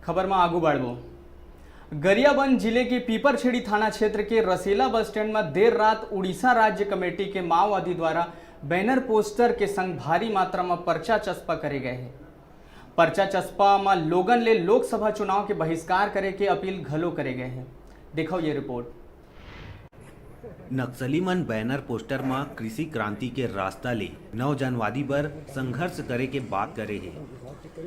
खबर में आगू बढ़ो। गरियाबंद जिले के पीपरछेड़ी थाना क्षेत्र के रसेला बस स्टैंड में देर रात उड़ीसा राज्य कमेटी के माओवादी द्वारा बैनर पोस्टर के संग भारी मात्रा में पर्चा चस्पा करे गए हैं। पर्चा चस्पा में लोगन ले लोकसभा चुनाव के बहिष्कार करे के अपील घलो करे गए हैं। देखो ये रिपोर्ट। नक्सली मन बैनर पोस्टर में कृषि क्रांति के रास्ता ले नौजवानवादी पर संघर्ष करे के बात करे है।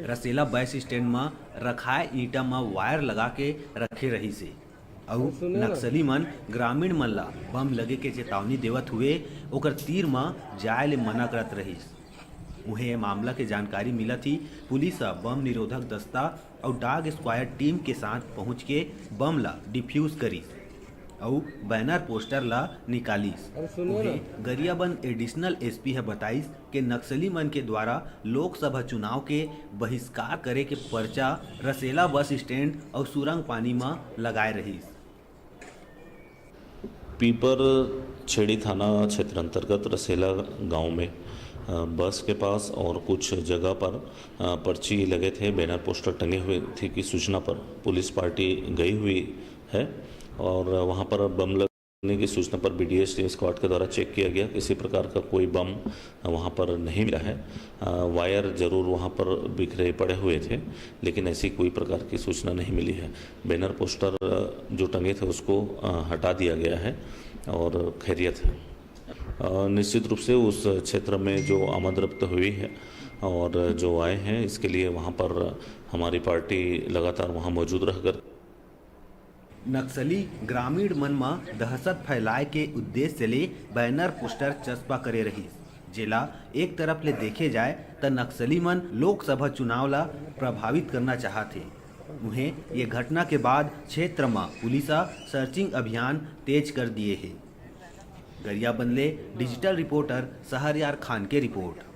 रसेला बस स्टैंड में रखाए ईटा में वायर लगा के रखे रही से और नक्सली मन ग्रामीण मन ला बम लगे के चेतावनी देवत हुए ओकर तीर में जाए ले मना करत रहीस। उन्हें ये मामला के जानकारी मिला थी। पुलिस बम निरोधक दस्ता और डॉग स्क्वाड टीम के साथ पहुंच के बम ला डिफ्यूज करी और बैनर पोस्टर ला निकालीस। गरियाबंद एडिशनल एसपी है बताइस कि नक्सली मन के द्वारा लोकसभा चुनाव के बहिष्कार करे के पर्चा रसेला बस स्टैंड और सुरंग पानी में लगाए रहीस। पीपर छेड़ी थाना क्षेत्र अंतर्गत रसेला गांव में बस के पास और कुछ जगह पर पर्ची लगे थे, बैनर पोस्टर टंगे हुए थे की सूचना पर पुलिस पार्टी गई हुई है और वहां पर बम लगने की सूचना पर बीडीएस स्क्वाड के द्वारा चेक किया गया। किसी प्रकार का कोई बम वहां पर नहीं मिला है। वायर जरूर वहां पर बिखरे पड़े हुए थे, लेकिन ऐसी कोई प्रकार की सूचना नहीं मिली है। बैनर पोस्टर जो टंगे थे उसको हटा दिया गया है और खैरियत है। निश्चित रूप से उस क्षेत्र में जो आमद रफ्त हुई है और जो आए हैं, इसके लिए वहां पर हमारी पार्टी लगातार वहां मौजूद रहकर नक्सली ग्रामीण मन में दहशत फैलाए के उद्देश्य से ले बैनर पोस्टर चस्पा करे रही। जिला एक तरफ ले देखे जाए तो नक्सली मन लोकसभा चुनाव ला प्रभावित करना चाहते। उन्हें ये घटना के बाद क्षेत्र में पुलिस सर्चिंग अभियान तेज कर दिए है। गरियाबंद ले डिजिटल रिपोर्टर सहरयार खान के रिपोर्ट।